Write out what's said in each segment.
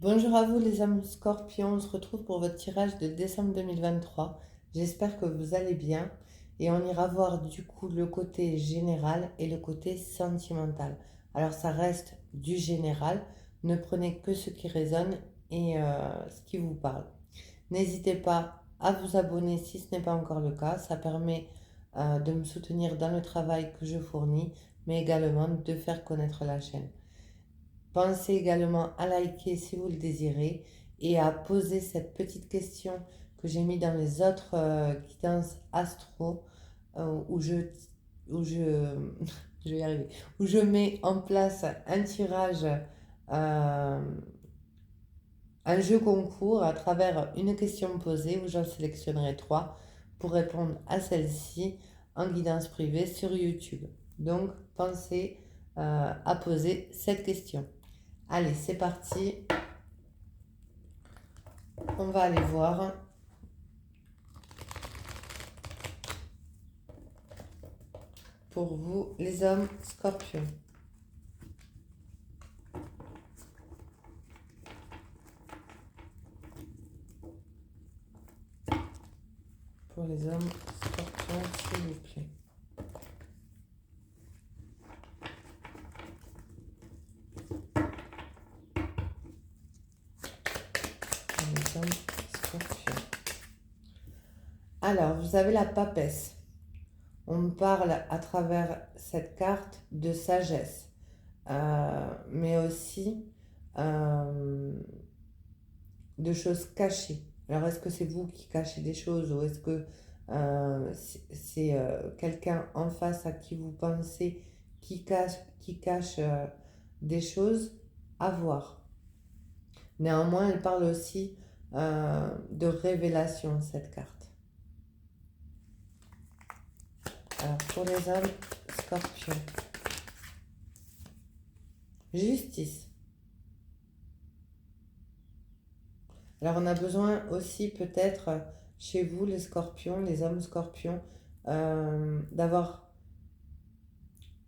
Bonjour à vous les âmes scorpions, on se retrouve pour votre tirage de décembre 2023. J'espère que vous allez bien et on ira voir du coup le côté général et le côté sentimental. Alors ça reste du général, ne prenez que ce qui résonne et ce qui vous parle. N'hésitez pas à vous abonner si ce n'est pas encore le cas, ça permet de me soutenir dans le travail que je fournis, mais également de faire connaître la chaîne. Pensez également à liker si vous le désirez et à poser cette petite question que j'ai mis dans les autres guidances astro où je vais y arriver, où je mets en place un tirage, un jeu concours à travers une question posée où j'en sélectionnerai trois pour répondre à celle-ci en guidance privée sur YouTube. Donc pensez à poser cette question. Allez, c'est parti. On va aller voir pour vous, les hommes scorpions. Pour les hommes scorpions, s'il vous plaît. Pour les hommes scorpions. Alors, vous avez la papesse. On me parle à travers cette carte de sagesse, mais aussi de choses cachées. Alors, est-ce que c'est vous qui cachez des choses ou est-ce que c'est quelqu'un en face à qui vous pensez qui cache des choses à voir? Néanmoins, elle parle aussi de révélation, cette carte. Alors, pour les hommes scorpions, justice. Alors, on a besoin aussi peut-être chez vous, les scorpions, les hommes scorpions, de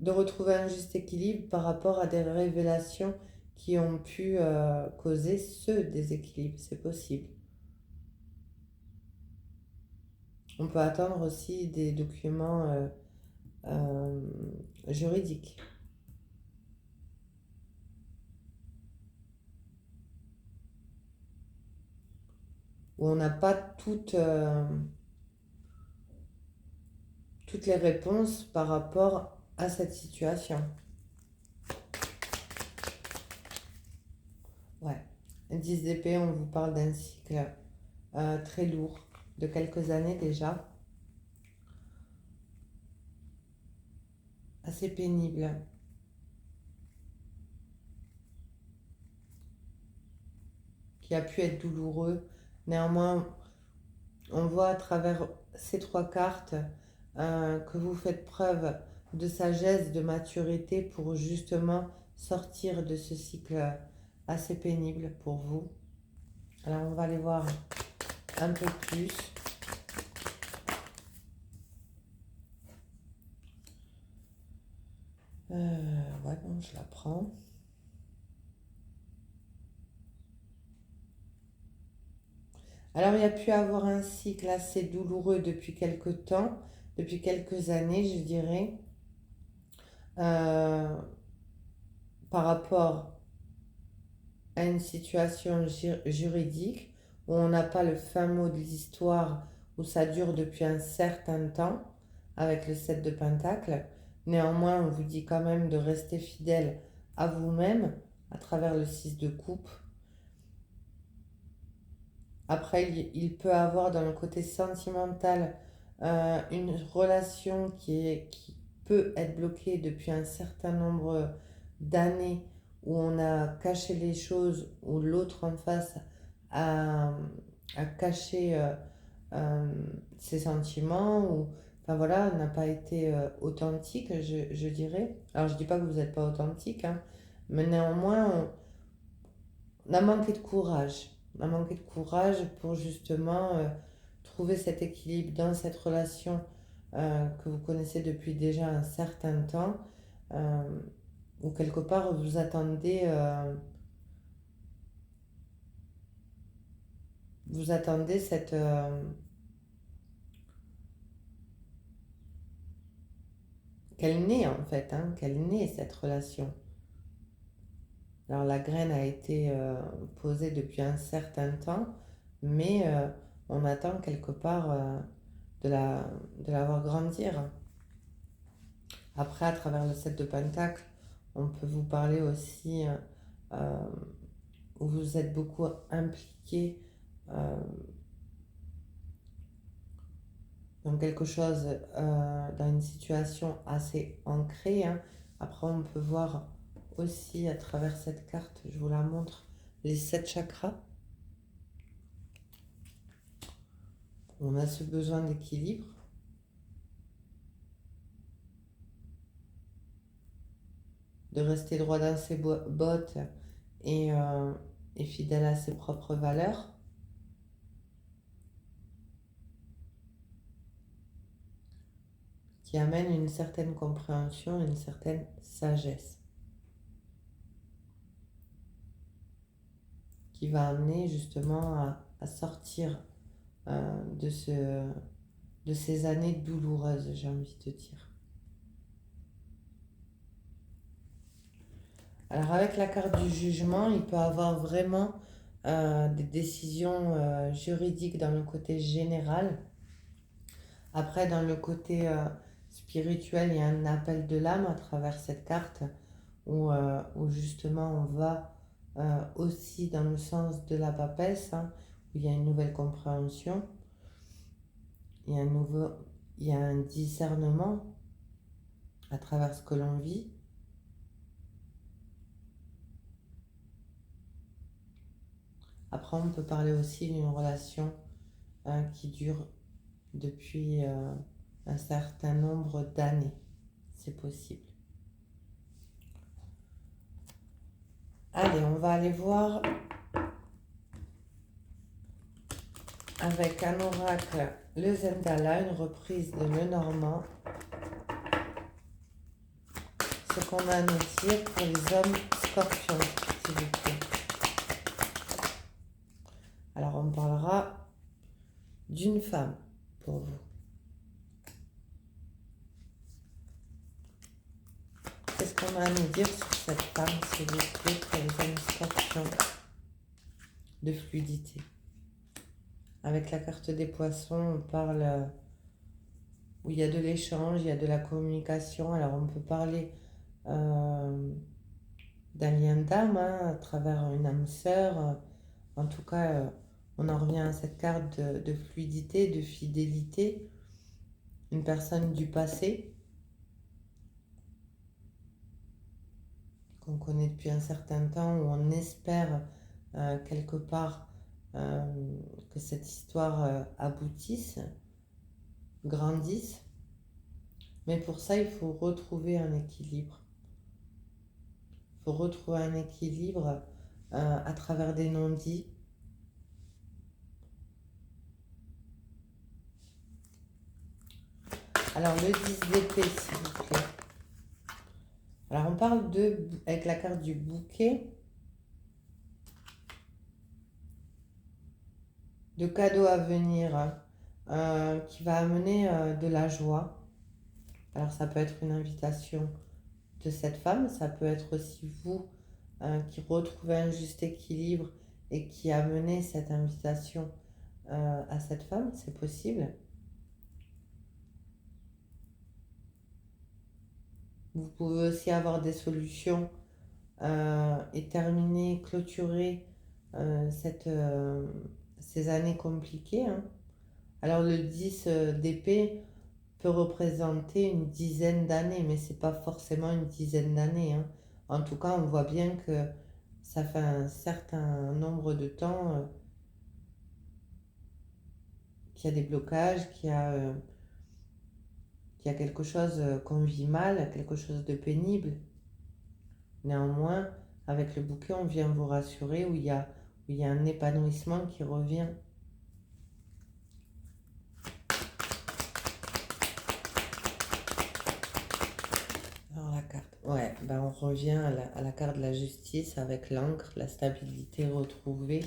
retrouver un juste équilibre par rapport à des révélations qui ont pu causer ce déséquilibre. C'est possible. On peut attendre aussi des documents juridiques. Où on n'a pas toutes les réponses par rapport à cette situation. Ouais. 10 d'épée, on vous parle d'un cycle très lourd, de quelques années déjà, assez pénible, qui a pu être douloureux. Néanmoins, on voit à travers ces trois cartes que vous faites preuve de sagesse, de maturité pour justement sortir de ce cycle assez pénible pour vous. Alors on va aller voir un peu plus. Ouais, bon, je la prends. Alors il y a pu avoir un cycle assez douloureux depuis quelques temps, depuis quelques années, je dirais, euh, par rapport à une situation juridique où on n'a pas le fin mot de l'histoire, où ça dure depuis un certain temps, avec le 7 de Pentacle. Néanmoins, on vous dit quand même de rester fidèle à vous-même à travers le 6 de coupe. Après, il peut avoir dans le côté sentimental une relation qui peut être bloquée depuis un certain nombre d'années où on a caché les choses, où l'autre en face a, a caché euh, ses sentiments, ou enfin voilà, n'a pas été authentique, je dirais. Alors je dis pas que vous n'êtes pas authentique, hein, mais néanmoins, on a manqué de courage. On a manqué de courage pour justement trouver cet équilibre dans cette relation que vous connaissez depuis déjà un certain temps, euh, où quelque part vous attendez vous attendez qu'elle naît en fait, hein, qu'elle naît cette relation. Alors la graine a été posée depuis un certain temps, mais on attend quelque part de la voir grandir. Après, à travers le 7 de Pentacle, on peut vous parler aussi euh, où vous êtes beaucoup impliqué dans quelque chose, dans une situation assez ancrée, hein. Après, on peut voir aussi à travers cette carte, je vous la montre, les 7 chakras. On a ce besoin d'équilibre. De rester droit dans ses bottes et fidèle à ses propres valeurs. Qui amène une certaine compréhension, une certaine sagesse. Qui va amener justement à sortir de ces années douloureuses, j'ai envie de dire. Alors avec la carte du jugement, il peut avoir vraiment des décisions juridiques dans le côté général. Après, dans le côté spirituel, il y a un appel de l'âme à travers cette carte où justement on va aussi dans le sens de la papesse, hein, où il y a une nouvelle compréhension, il y a il y a un discernement à travers ce que l'on vit. Après, on peut parler aussi d'une relation qui dure depuis un certain nombre d'années. C'est possible. Allez, on va aller voir avec un oracle, le Zendala, une reprise de Lenormand. Ce qu'on a à nous dire pour les hommes scorpions, s'il vous plaît. Alors, on parlera d'une femme pour vous. Qu'est-ce qu'on a à nous dire sur cette femme, s'il vous plaît, pour les hommes scorpions de fluidité? Avec la carte des poissons, on parle où il y a de l'échange, il y a de la communication. Alors, on peut parler d'un lien d'âme, hein, à travers une âme sœur. En tout cas, on en revient à cette carte de fluidité, de fidélité. Une personne du passé qu'on connaît depuis un certain temps, où on espère quelque part que cette histoire aboutisse, grandisse. Mais pour ça, il faut retrouver un équilibre. Il faut retrouver un équilibre à travers des non-dits. Alors, le 10 d'épée, s'il vous plaît. Alors, on parle avec la carte du bouquet, de cadeaux à venir, qui va amener de la joie. Alors, ça peut être une invitation de cette femme, ça peut être aussi vous qui retrouvez un juste équilibre et qui amenez cette invitation à cette femme, c'est possible. Vous pouvez aussi avoir des solutions et terminer, clôturer ces années compliquées, hein. Alors le 10 d'épée peut représenter une dizaine d'années, mais c'est pas forcément une dizaine d'années, hein. En tout cas, on voit bien que ça fait un certain nombre de temps qu'il y a des blocages, qu'il y a quelque chose qu'on vit mal, quelque chose de pénible. Néanmoins, avec le bouquet, on vient vous rassurer où il y a un épanouissement qui revient. Alors la carte, ouais, ben on revient à la carte de la justice avec l'encre, la stabilité retrouvée.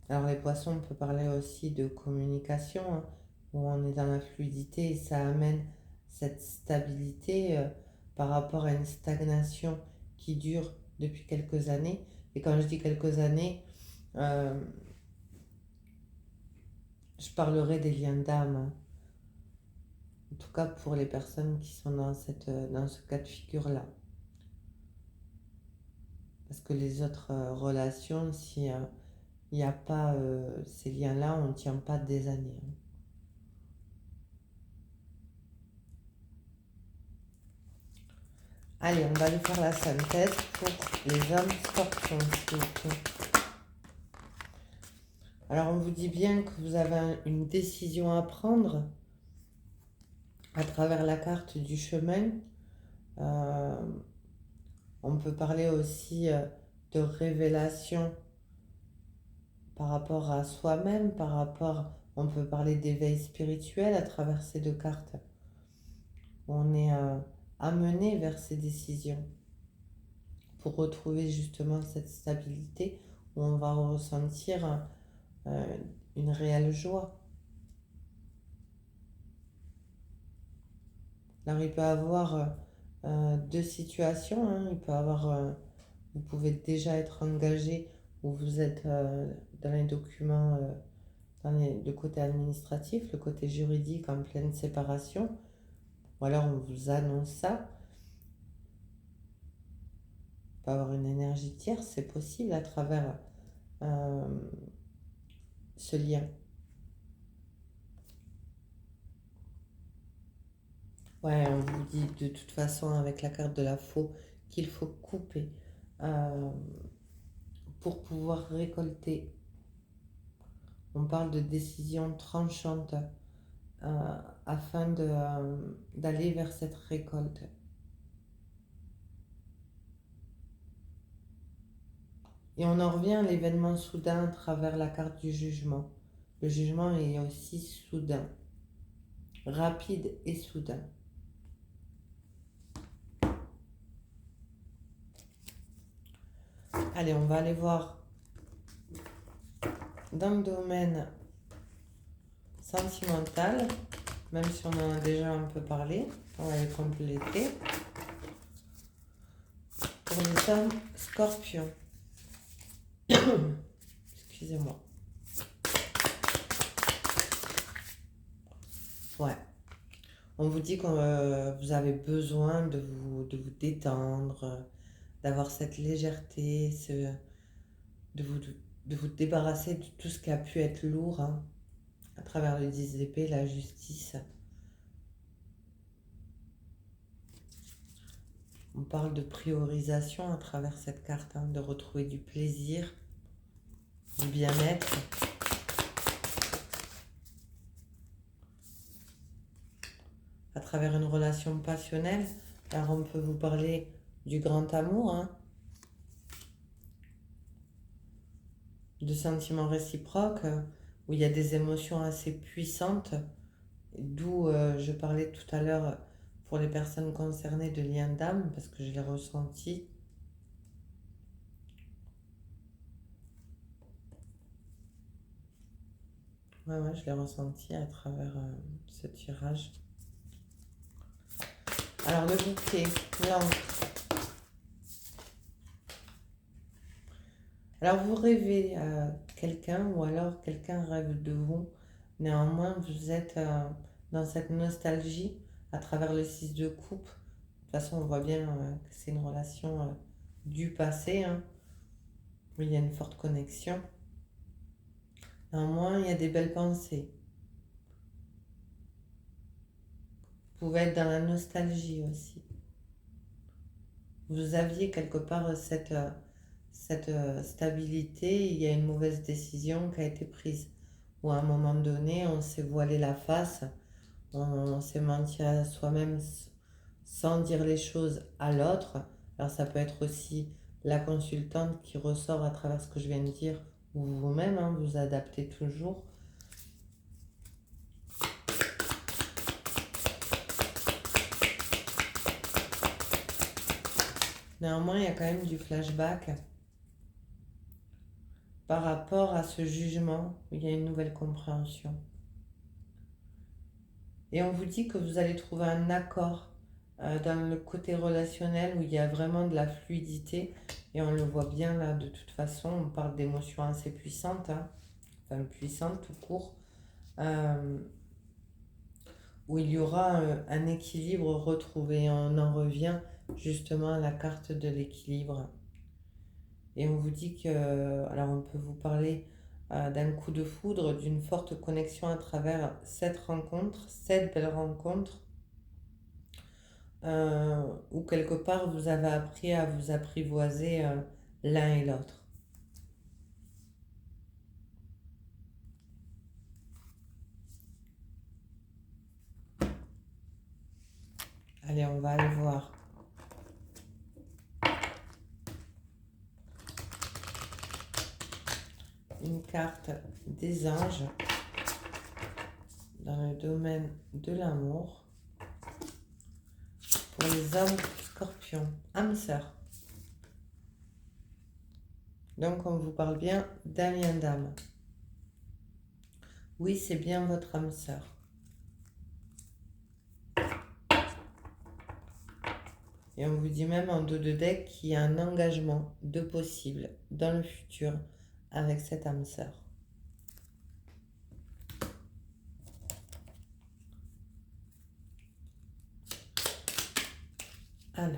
Alors les poissons, on peut parler aussi de communication, hein, où on est dans la fluidité et ça amène cette stabilité par rapport à une stagnation qui dure depuis quelques années. Et quand je dis quelques années, euh, je parlerai des liens d'âme, hein. En tout cas pour les personnes qui sont dans ce cas de figure-là. Parce que les autres relations, si il n'y a pas ces liens-là, on ne tient pas des années, hein. Allez, on va aller faire la synthèse pour les hommes scorpions, s'il vous plaît. Alors, on vous dit bien que vous avez une décision à prendre à travers la carte du chemin. Euh, on peut parler aussi de révélation par rapport à soi-même, on peut parler d'éveil spirituel à travers ces deux cartes. On est amené vers ces décisions pour retrouver justement cette stabilité où on va ressentir une réelle joie. Alors il peut y avoir deux situations, hein. Il peut y avoir, vous pouvez déjà être engagé ou vous êtes dans les documents, le côté administratif, le côté juridique en pleine séparation, ou alors on vous annonce ça. Il peut y avoir une énergie tierce, c'est possible à travers ce lien. Ouais, on vous dit de toute façon avec la carte de la faux qu'il faut couper euh, pour pouvoir récolter. On parle de décision tranchante afin d'aller vers cette récolte. Et on en revient à l'événement soudain à travers la carte du jugement. Le jugement est aussi soudain, rapide et soudain. Allez, on va aller voir dans le domaine sentimental, même si on en a déjà un peu parlé, on va les compléter. Pour les hommes scorpions. Excusez-moi. Ouais. On vous dit que vous avez besoin de vous détendre, d'avoir cette légèreté, de, vous, de vous débarrasser de tout ce qui a pu être lourd, hein, à travers le 10 d'épée, la justice. On parle de priorisation à travers cette carte, hein, de retrouver du plaisir, du bien-être. À travers une relation passionnelle, alors on peut vous parler du grand amour, hein, de sentiments réciproques, où il y a des émotions assez puissantes, d'où je parlais tout à l'heure pour les personnes concernées de liens d'âme, parce que je l'ai ressenti. Ouais, je l'ai ressenti à travers ce tirage. Alors le bouquet, l'encre. Alors vous rêvez à quelqu'un ou alors quelqu'un rêve de vous. Néanmoins, vous êtes dans cette nostalgie à travers le 6 de coupe. De toute façon, on voit bien que c'est une relation du passé, hein, où il y a une forte connexion. Néanmoins, il y a des belles pensées. Vous pouvez être dans la nostalgie aussi. Vous aviez quelque part cette stabilité, il y a une mauvaise décision qui a été prise. Ou à un moment donné, on s'est voilé la face, on s'est menti à soi-même sans dire les choses à l'autre. Alors ça peut être aussi la consultante qui ressort à travers ce que je viens de dire, ou vous-même, hein, vous adaptez toujours. Néanmoins, il y a quand même du flashback par rapport à ce jugement où il y a une nouvelle compréhension. Et on vous dit que vous allez trouver un accord dans le côté relationnel où il y a vraiment de la fluidité. Et on le voit bien là, de toute façon, on parle d'émotions assez puissantes, hein, enfin puissantes tout court, où il y aura un équilibre retrouvé. On en revient justement à la carte de l'équilibre. Et on vous dit que, alors on peut vous parler d'un coup de foudre, d'une forte connexion à travers cette rencontre, cette belle rencontre, où quelque part vous avez appris à vous apprivoiser l'un et l'autre. Allez, on va aller voir. Une carte des anges dans le domaine de l'amour pour les hommes scorpions, âme sœur. Donc on vous parle bien d'un lien d'âme. Oui, c'est bien votre âme sœur. Et on vous dit même en dos de deck qu'il y a un engagement de possible dans le futur avec cette âme sœur. Alors,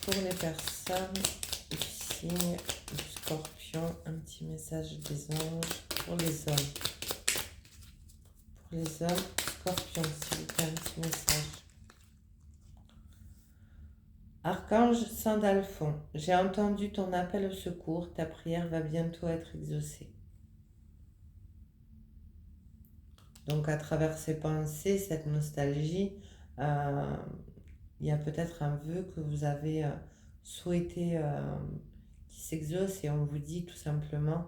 pour les personnes du signe du scorpion, un petit message des anges pour les hommes. Pour les hommes scorpions, s'il vous plaît, un petit message. Archange Sandalphon, j'ai entendu ton appel au secours, ta prière va bientôt être exaucée. Donc à travers ces pensées, cette nostalgie, il y a peut-être un vœu que vous avez souhaité qui s'exauce et on vous dit tout simplement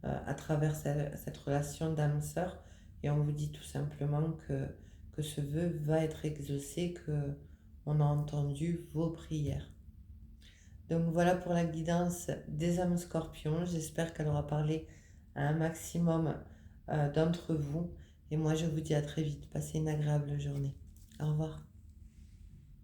à travers cette relation d'âme-sœur et on vous dit tout simplement que ce vœu va être exaucé, qu'on a entendu vos prières. Donc voilà pour la guidance des âmes scorpions. J'espère qu'elle aura parlé à un maximum d'entre vous. Et moi, je vous dis à très vite. Passez une agréable journée. Au revoir.